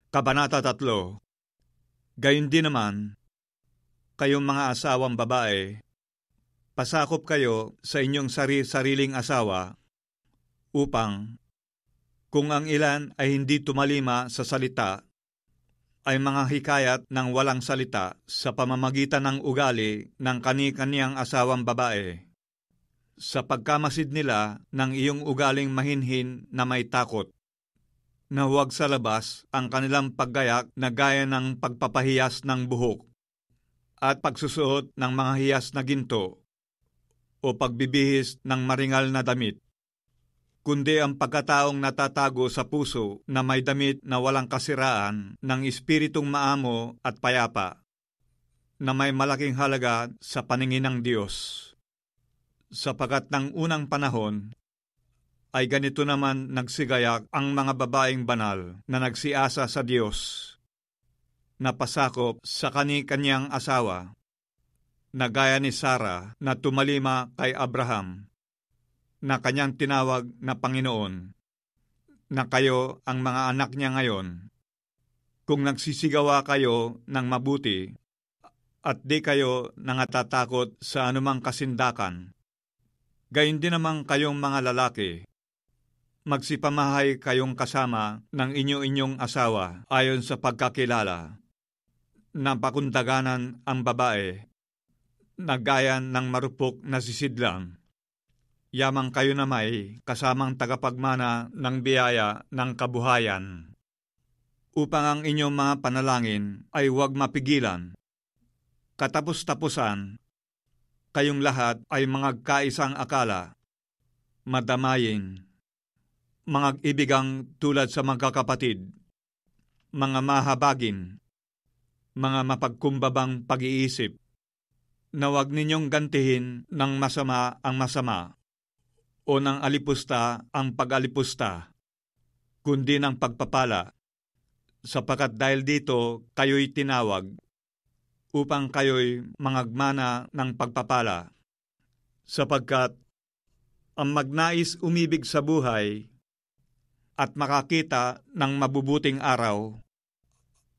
Kabanata 3. Gayon din naman, kayong mga asawang babae, pasakop kayo sa inyong sariling asawa upang, kung ang ilan ay hindi tumalima sa salita, ay mga hikayat ng walang salita sa pamamagitan ng ugali ng kani-kaniyang asawang babae, sa pagkamasid nila ng iyong ugaling mahinhin na may takot, na huwag sa labas ang kanilang paggayak na gaya ng pagpapahiyas ng buhok at pagsusuot ng mga hiyas na ginto o pagbibihis ng maringal na damit, kundi ang pagkataong natatago sa puso na may damit na walang kasiraan ng espiritong maamo at payapa, na may malaking halaga sa paningin ng Diyos. Sapagkat ng unang panahon ay ganito naman nagsigayak ang mga babaeng banal na nagsiasa sa Diyos, na pasakop sa kani-kanyang asawa, na gaya ni Sarah na tumalima kay Abraham, na kanyang tinawag na Panginoon, na kayo ang mga anak niya ngayon, kung nagsisigawa kayo ng mabuti at di kayo nangatatakot sa anumang kasindakan. Gayon din naman kayong mga lalaki, magsipamahay kayong kasama ng inyo-inyong asawa ayon sa pagkakilala, na pakundaganan ang babae, na gaya ng marupok na sisidlang. Yamang kayo na may kasamang tagapagmana ng biyaya ng kabuhayan, upang ang inyong mga panalangin ay huwag mapigilan. Katapos-tapusan, kayong lahat ay mga kaisang akala, madamayin, mga ibigang tulad sa magkakapatid, mga mahabagin, mga mapagkumbabang pag-iisip, na huwag ninyong gantihin ng masama ang masama, o ng alipusta ang pag-alipusta, kundi ng pagpapala, sapagkat dahil dito kayo'y tinawag, upang kayo'y mangagmana ng pagpapala. Sapagkat ang magnais umibig sa buhay at makakita ng mabubuting araw,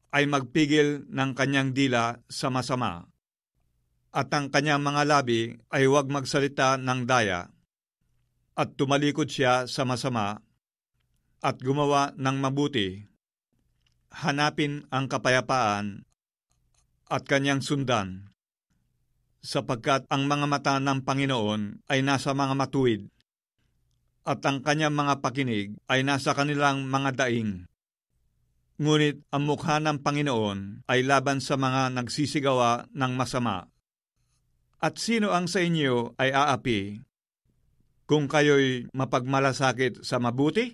ay magpigil ng kanyang dila sa masama, at ang kanyang mga labi ay huwag magsalita ng daya, at tumalikod siya sa masama, at gumawa ng mabuti. Hanapin ang kapayapaan at kanyang sundan, sapagkat ang mga mata ng Panginoon ay nasa mga matuwid, at ang kanyang mga pakinig ay nasa kanilang mga daing. Ngunit ang mukha ng Panginoon ay laban sa mga nagsisigawa ng masama. At sino ang sa inyo ay aapi kung kayo'y mapagmalasakit sa mabuti?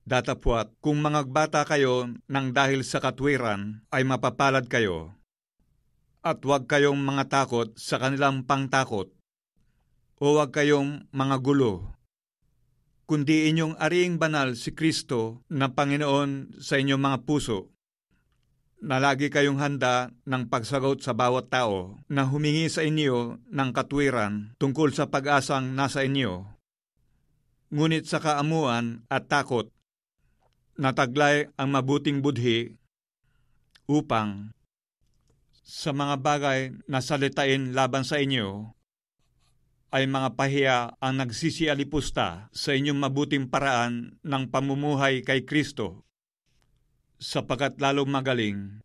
Datapwat, kung mangagbata kayo ng dahil sa katwiran, ay mapapalad kayo. At huwag kayong mga takot sa kanilang pangtakot, o huwag kayong mga gulo, kundi inyong ariing banal si Kristo na Panginoon sa inyong mga puso, na lagi kayong handa ng pagsagot sa bawat tao na humingi sa inyo ng katwiran tungkol sa pag-asang nasa inyo. Ngunit sa kaamuan at takot, nataglay ang mabuting budhi upang sa mga bagay na salitain laban sa inyo, ay mga pahiya ang nagsisialipusta sa inyong mabuting paraan ng pamumuhay kay Kristo, sapagkat lalong magaling,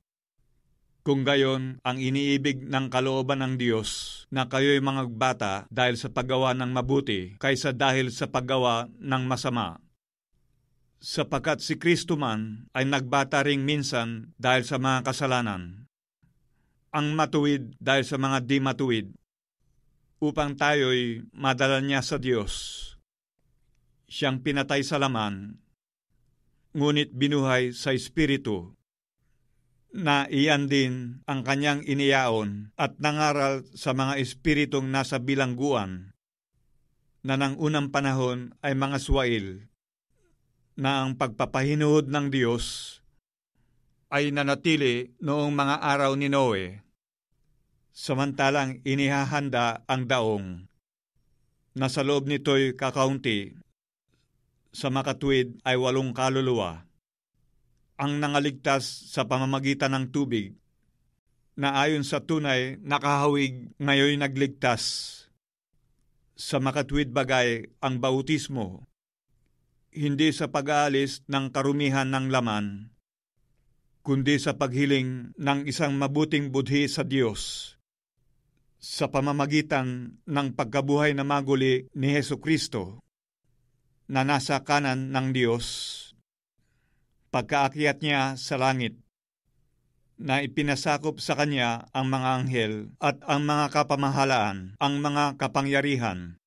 kung gayon ang iniibig ng kalooban ng Diyos na kayo'y mangagbata dahil sa paggawa ng mabuti kaysa dahil sa paggawa ng masama. Sapagkat si Kristo man ay nagbata ring minsan dahil sa mga kasalanan, ang matuwid dahil sa mga di matuwid, upang tayo'y madala niya sa Diyos. Siyang pinatay sa laman, ngunit binuhay sa Espiritu, na iyan din ang kanyang iniyaon at nangaral sa mga espiritong nasa bilangguan, na ng unang panahon ay mga swail, na ang pagpapahinuhod ng Diyos ay nanatili noong mga araw ni Noe, samantalang inihahanda ang daong, na sa loob nito'y kakaunti, sa makatuwid ay 8 kaluluwa. ang nangaligtas sa pamamagitan ng tubig, na ayon sa tunay nakahawig ngayon nagligtas. Sa makatwid bagay ang bautismo, hindi sa pag-aalis ng karumihan ng laman, kundi sa paghiling ng isang mabuting budhi sa Diyos sa pamamagitan ng pagkabuhay na maguli ni Hesukristo na nasa kanan ng Diyos, pagkaakyat niya sa langit, na ipinasakop sa kanya ang mga anghel at ang mga kapamahalaan, ang mga kapangyarihan,